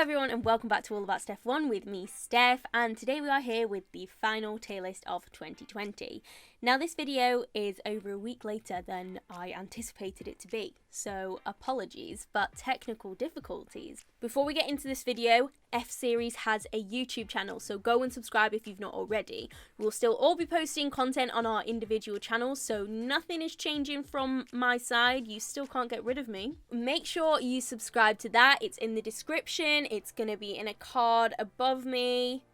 everyone and welcome back to All About Steph 1 with me, Steph, and today we are here with the final tier list of 2020. Now this video is over a week later than I anticipated it to be, so apologies, but technical difficulties. Before we get into this video, F-Series has a YouTube channel, so go and subscribe if you've not already. We'll still all be posting content on our individual channels, so nothing is changing from my side. You still can't get rid of me. Make sure you subscribe to that. It's in the description. It's going to be in a card above me.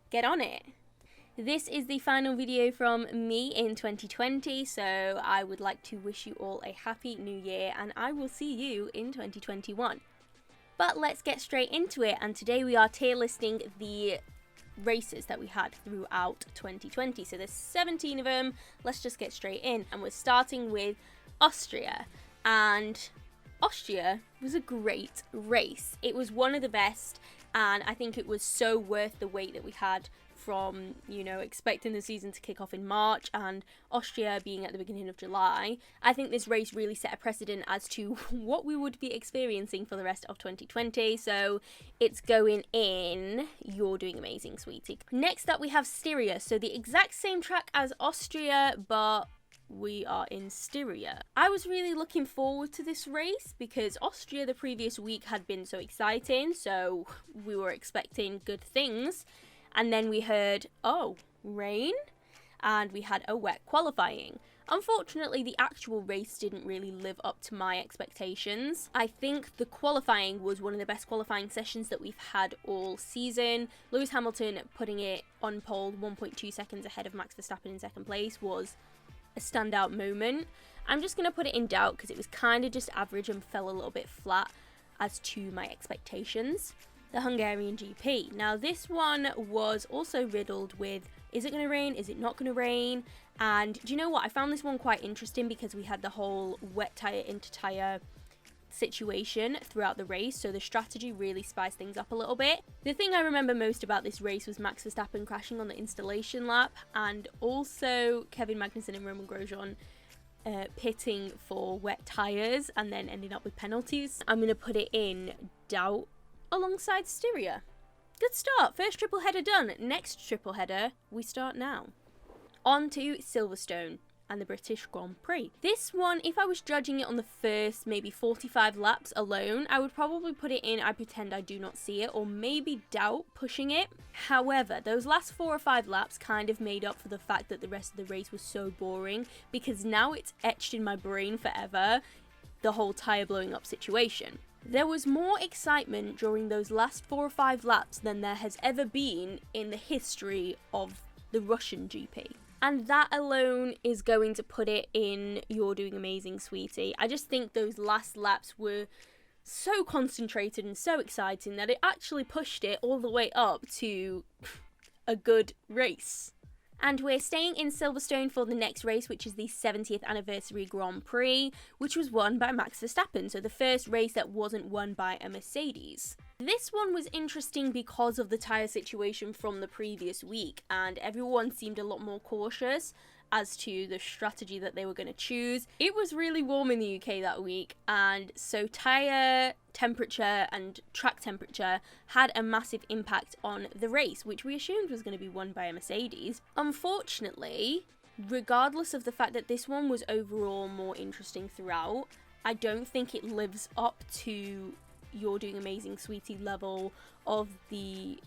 Get on it. This is the final video from me in 2020, so I would like to wish you all a happy new year and I will see you in 2021. But let's get straight into it, and today we are tier listing the races that we had throughout 2020. So there's 17 of them. Let's just get straight in, and we're starting with Austria. And Austria was a great race. It was one of the best, and I think it was so worth the wait that we had from, expecting the season to kick off in March and Austria being at the beginning of July. I think this race really set a precedent as to what we would be experiencing for the rest of 2020. So it's going in You're Doing Amazing, Sweetie. Next up we have Styria. So the exact same track as Austria, but we are in Styria. I was really looking forward to this race because Austria the previous week had been so exciting, so we were expecting good things. And then we heard, oh, rain? And we had a wet qualifying. Unfortunately, the actual race didn't really live up to my expectations. I think the qualifying was one of the best qualifying sessions that we've had all season. Lewis Hamilton putting it on pole 1.2 seconds ahead of Max Verstappen in second place was a standout moment. I'm just going to put it in doubt because it was kind of just average and fell a little bit flat as to my expectations. The Hungarian GP. Now this one was also riddled with, is it going to rain? Is it not going to rain? And do you know what? I found this one quite interesting because we had the whole wet tyre into tyre situation throughout the race, so the strategy really spiced things up a little bit. The thing I remember most about this race was Max Verstappen crashing on the installation lap, and also Kevin Magnussen and Roman Grosjean pitting for wet tyres and then ending up with penalties. I'm going to put it in doubt alongside Styria. Good start. First triple header done. Next triple header, we start now. On to Silverstone and the British Grand Prix. This one, if I was judging it on the first maybe 45 laps alone, I would probably put it in I pretend I do not see it, or maybe doubt pushing it. However, those last 4 or 5 laps kind of made up for the fact that the rest of the race was so boring, because now it's etched in my brain forever, the whole tyre blowing up situation. There was more excitement during those last 4 or 5 laps than there has ever been in the history of the Russian GP. And that alone is going to put it in You're Doing Amazing, Sweetie. I just think those last laps were so concentrated and so exciting that it actually pushed it all the way up to a good race. And we're staying in Silverstone for the next race, which is the 70th anniversary Grand Prix, which was won by Max Verstappen, so the first race that wasn't won by a Mercedes. This one was interesting because of the tyre situation from the previous week, and everyone seemed a lot more cautious as to the strategy that they were going to choose. It was really warm in the UK that week, and so tyre temperature and track temperature had a massive impact on the race, which we assumed was going to be won by a Mercedes. Unfortunately, regardless of the fact that this one was overall more interesting throughout, I don't think it lives up to You're Doing Amazing, Sweetie level of the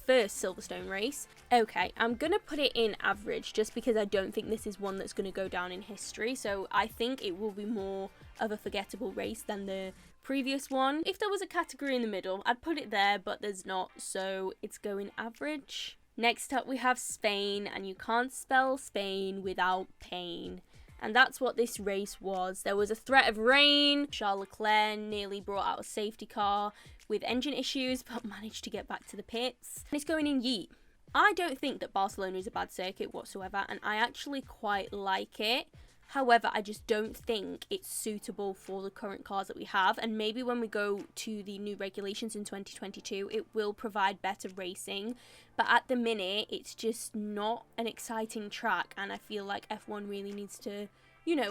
first Silverstone race. Okay, I'm gonna put it in average just because I don't think this is one that's gonna go down in history, so I think it will be more of a forgettable race than the previous one. If there was a category in the middle, I'd put it there, but there's not, so it's going average. Next up we have Spain, and you can't spell Spain without pain. And that's what this race was. There was a threat of rain. Charles Leclerc nearly brought out a safety car with engine issues, but managed to get back to the pits. And it's going in yeet. I don't think that Barcelona is a bad circuit whatsoever, and I actually quite like it. However, I just don't think it's suitable for the current cars that we have, and maybe when we go to the new regulations in 2022, it will provide better racing. But at the minute, it's just not an exciting track, and I feel like F1 really needs to,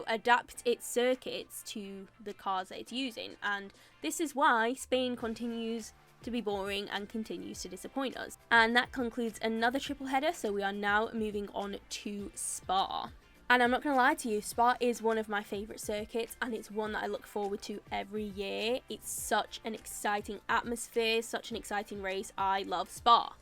adapt its circuits to the cars that it's using. And this is why Spain continues to be boring and continues to disappoint us. And that concludes another triple header, so we are now moving on to Spa. And I'm not going to lie to you, Spa is one of my favourite circuits, and it's one that I look forward to every year. It's such an exciting atmosphere, such an exciting race. I love Spa.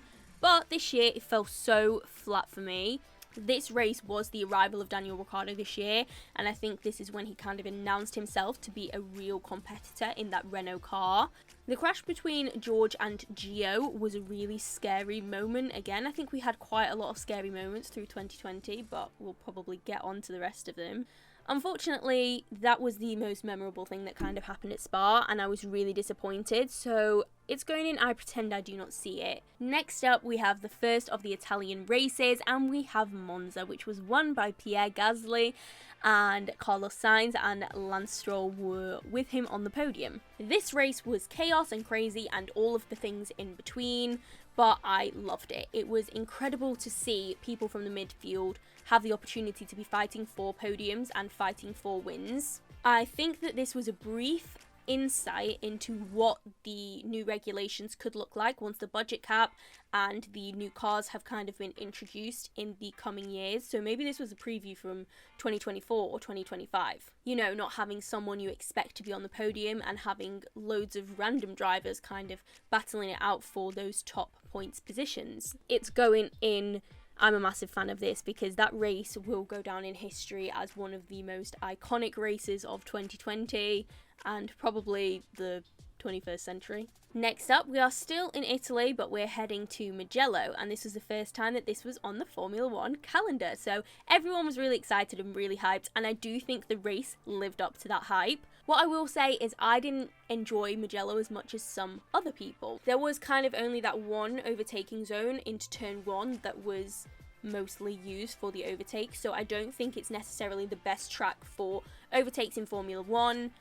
But this year it fell so flat for me. This race was the arrival of Daniel Ricciardo this year, and I think this is when he kind of announced himself to be a real competitor in that Renault car. The crash between George and Gio was a really scary moment. Again, I think we had quite a lot of scary moments through 2020, but we'll probably get on to the rest of them. Unfortunately, that was the most memorable thing that kind of happened at Spa, and I was really disappointed, so it's going in I Pretend I Do Not See It. Next up, we have the first of the Italian races, and we have Monza, which was won by Pierre Gasly, and Carlos Sainz and Lance Stroll were with him on the podium. This race was chaos and crazy and all of the things in between, but I loved it. It was incredible to see people from the midfield have the opportunity to be fighting for podiums and fighting for wins. I think that this was a brief insight into what the new regulations could look like once the budget cap and the new cars have kind of been introduced in the coming years. So maybe this was a preview from 2024 or 2025. You know, not having someone you expect to be on the podium and having loads of random drivers kind of battling it out for those top points positions. It's going in. I'm a massive fan of this because that race will go down in history as one of the most iconic races of 2020 and probably the 21st century. Next up, we are still in Italy, but we're heading to Mugello, and this was the first time that this was on the Formula One calendar, so everyone was really excited and really hyped, and I do think the race lived up to that hype. What I will say is I didn't enjoy Mugello as much as some other people. There was kind of only that one overtaking zone into turn 1 that was mostly used for the overtake, so I don't think it's necessarily the best track for overtakes in Formula 1.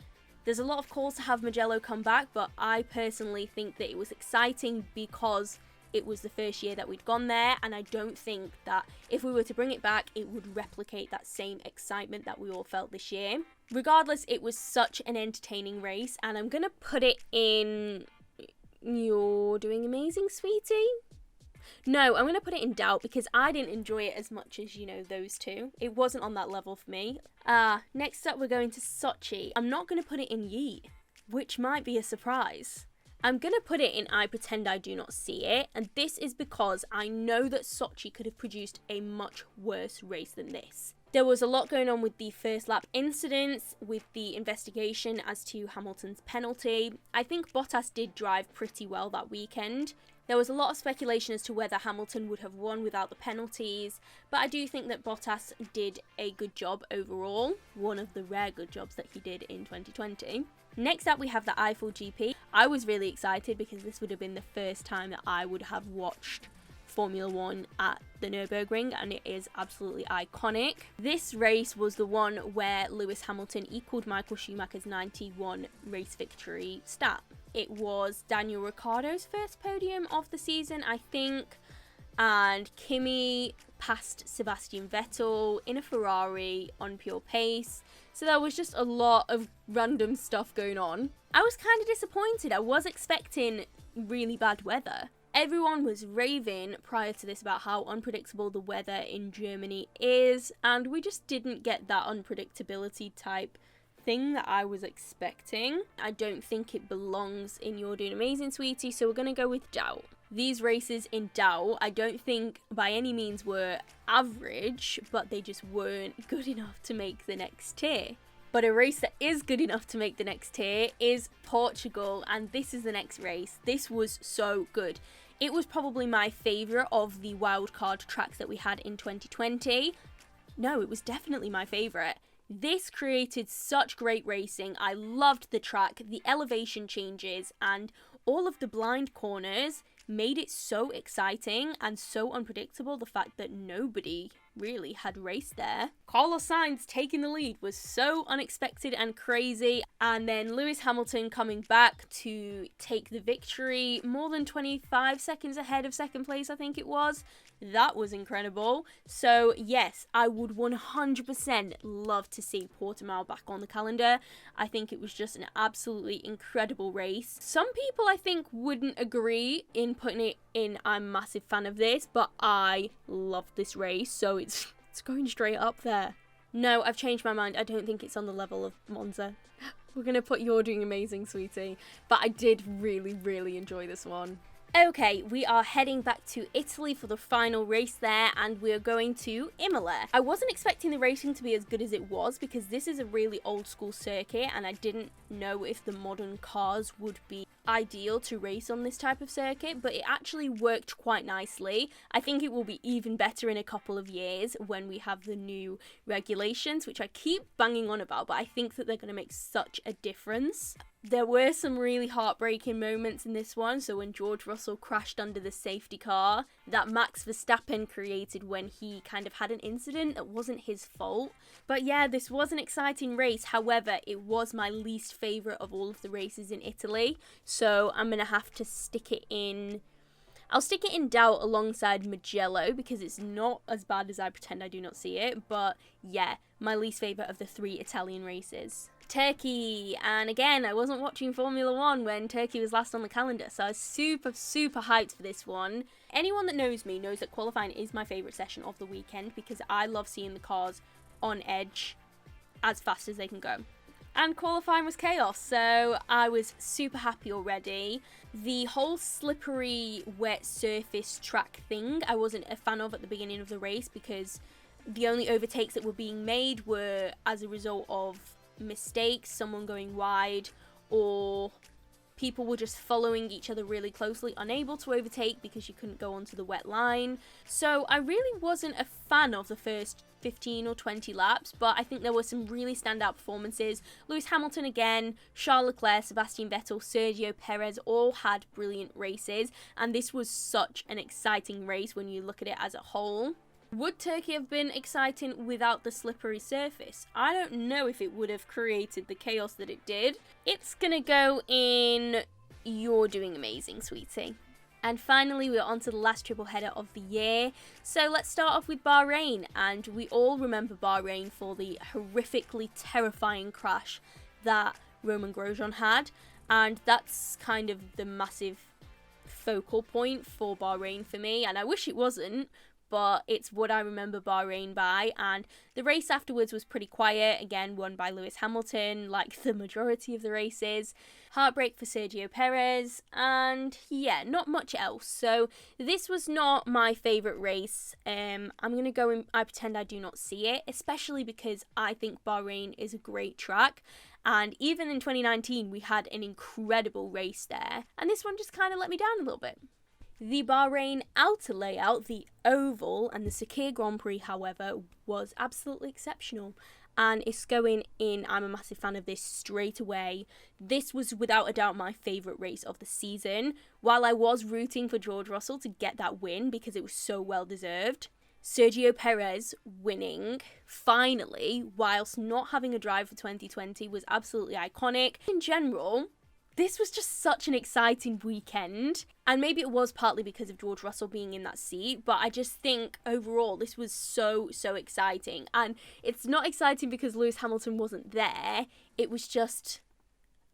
There's a lot of calls to have Mugello come back, but I personally think that it was exciting because it was the first year that we'd gone there, and I don't think that if we were to bring it back, it would replicate that same excitement that we all felt this year. Regardless, it was such an entertaining race, and I'm going to put it in... You're doing amazing, sweetie? No, I'm going to put it in doubt because I didn't enjoy it as much as, those two. It wasn't on that level for me. Next up, we're going to Sochi. I'm not going to put it in Yeet, which might be a surprise. I'm going to put it in I Pretend I Do Not See It, and this is because I know that Sochi could have produced a much worse race than this. There was a lot going on with the first lap incidents, with the investigation as to Hamilton's penalty. I think Bottas did drive pretty well that weekend. There was a lot of speculation as to whether Hamilton would have won without the penalties, but I do think that Bottas did a good job overall, one of the rare good jobs that he did in 2020. Next up, we have the Eiffel GP. I was really excited because this would have been the first time that I would have watched Formula One at the Nürburgring, and it is absolutely iconic. This race was the one where Lewis Hamilton equaled Michael Schumacher's 91 race victory stat. It was Daniel Ricciardo's first podium of the season, I think, and Kimi passed Sebastian Vettel in a Ferrari on pure pace. So there was just a lot of random stuff going on. I was kind of disappointed. I was expecting really bad weather. Everyone was raving prior to this about how unpredictable the weather in Germany is, and we just didn't get that unpredictability type thing that I was expecting. I don't think it belongs in You're Doing Amazing, Sweetie, so we're going to go with doubt. These races in doubt, I don't think by any means were average, but they just weren't good enough to make the next tier. But a race that is good enough to make the next tier is Portugal, and this is the next race. This was so good. It was probably my favourite of the wildcard tracks that we had in 2020. No, it was definitely my favourite. This created such great racing. I loved the track, the elevation changes, and all of the blind corners made it so exciting and so unpredictable. The fact that nobody really had raced there. Carlos Sainz taking the lead was so unexpected and crazy, and then Lewis Hamilton coming back to take the victory more than 25 seconds ahead of second place, I think it was. That was incredible. So yes, I would 100% love to see Portimao back on the calendar. I think it was just an absolutely incredible race. Some people I think wouldn't agree in putting it in I'm a massive fan of this, but I loved this race, so it's going straight up there. No, I've changed my mind. I don't think it's on the level of Monza. We're going to put You're Doing Amazing, sweetie. But I did really, really enjoy this one. Okay, we are heading back to Italy for the final race there, and we're going to Imola. I wasn't expecting the racing to be as good as it was because this is a really old school circuit, and I didn't know if the modern cars would be ideal to race on this type of circuit, but it actually worked quite nicely. I think it will be even better in a couple of years when we have the new regulations, which I keep banging on about, but I think that they're going to make such a difference. There were some really heartbreaking moments in this one. So when George Russell crashed under the safety car that Max Verstappen created when he kind of had an incident that wasn't his fault. But yeah, this was an exciting race. However, it was my least favourite of all of the races in Italy. So I'm going to have to stick it in. I'll stick it in doubt alongside Mugello because it's not as bad as I pretend I do not see it. But yeah, my least favourite of the 3 Italian races. Turkey, and again, I wasn't watching Formula 1 when Turkey was last on the calendar, so I was super hyped for this one. Anyone that knows me knows that qualifying is my favourite session of the weekend because I love seeing the cars on edge as fast as they can go. And qualifying was chaos, so I was super happy already. The whole slippery, wet surface track thing I wasn't a fan of at the beginning of the race because the only overtakes that were being made were as a result of mistakes, someone going wide, or people were just following each other really closely, unable to overtake because you couldn't go onto the wet line. So I really wasn't a fan of the first 15 or 20 laps, but I think there were some really standout performances. Lewis Hamilton again, Charles Leclerc, Sebastian Vettel, Sergio Perez all had brilliant races, and this was such an exciting race when you look at it as a whole. Would Turkey have been exciting without the slippery surface? I don't know if it would have created the chaos that it did. It's gonna go in You're Doing Amazing, sweetie. And finally, we're on to the last triple header of the year. So let's start off with Bahrain, and we all remember Bahrain for the horrifically terrifying crash that Romain Grosjean had, and that's kind of the massive focal point for Bahrain for me, and I wish it wasn't, but it's what I remember Bahrain by. And the race afterwards was pretty quiet, again won by Lewis Hamilton, like the majority of the races. Heartbreak for Sergio Perez, and yeah, not much else. So this was not my favourite race. I'm going to go in, I pretend I do not see it, especially because I think Bahrain is a great track. And even in 2019, we had an incredible race there. And this one just kind of let me down a little bit. The Bahrain outer layout, the oval, and the Sakir Grand Prix, however, was absolutely exceptional. And it's going in, I'm a massive fan of this straight away. This was without a doubt my favourite race of the season. While I was rooting for George Russell to get that win because it was so well deserved, Sergio Perez winning, finally, whilst not having a drive for 2020, was absolutely iconic. In general, this was just such an exciting weekend, and maybe it was partly because of George Russell being in that seat, but I just think overall this was so exciting. And it's not exciting because Lewis Hamilton wasn't there, it was just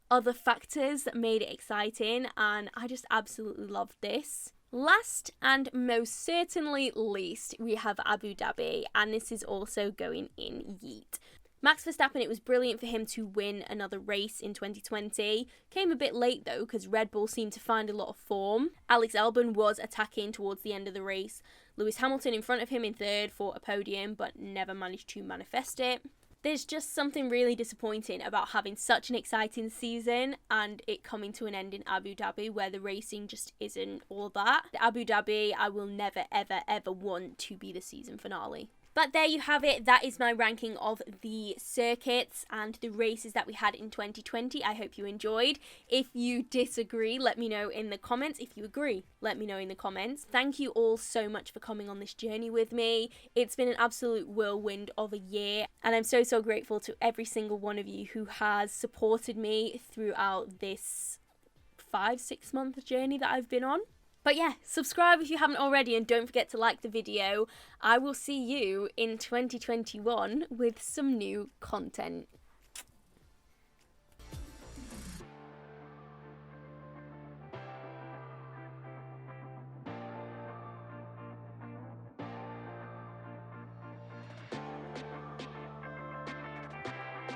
other factors that made it exciting, and I just absolutely loved this. Last and most certainly least, we have Abu Dhabi, and this is also going in yeet. Max Verstappen, it was brilliant for him to win another race in 2020. Came a bit late though, because Red Bull seemed to find a lot of form. Alex Albon was attacking towards the end of the race. Lewis Hamilton in front of him in third for a podium, but never managed to manifest it. There's just something really disappointing about having such an exciting season and it coming to an end in Abu Dhabi, where the racing just isn't all that. Abu Dhabi, I will never ever want to be the season finale. But there you have it. That is my ranking of the circuits and the races that we had in 2020. I hope you enjoyed. If you disagree, let me know in the comments. If you agree, let me know in the comments. Thank you all so much for coming on this journey with me. It's been an absolute whirlwind of a year, and I'm so grateful to every single one of you who has supported me throughout this 5-6 month journey that I've been on. But yeah, subscribe if you haven't already, and don't forget to like the video. I will see you in 2021 with some new content.